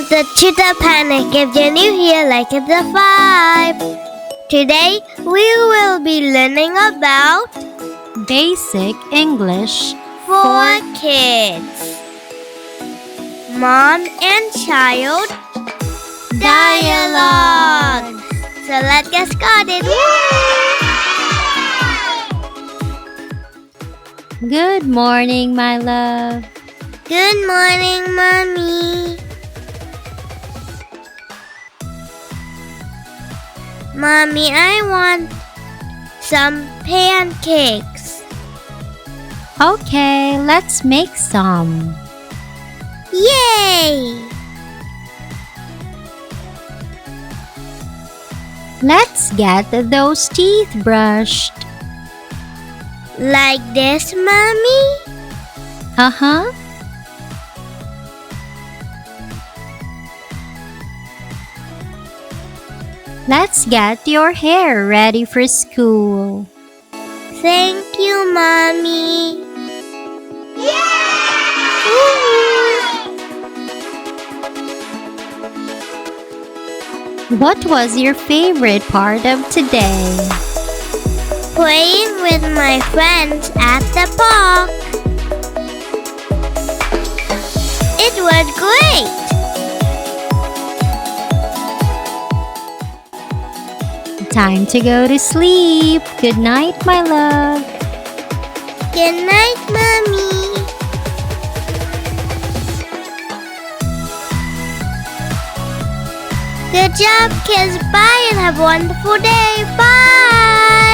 the Tutor Panic. If you're new here, like and subscribe. Today we will be learning about Basic English for kids. Mom and child dialogue. So let's get started. Good morning, my love. Good morning, Mommy. Mommy, I want some pancakes. Okay, let's make some. Yay! Let's get those teeth brushed. Like this, Mommy? Uh-huh. Let's get your hair ready for school. Thank you, Mommy. What was your favorite part of today? Playing with my friends at the park. It was great. Time to go to sleep. Good night, my love. Good night, Mommy. Good job, kids. Bye and have a wonderful day. Bye.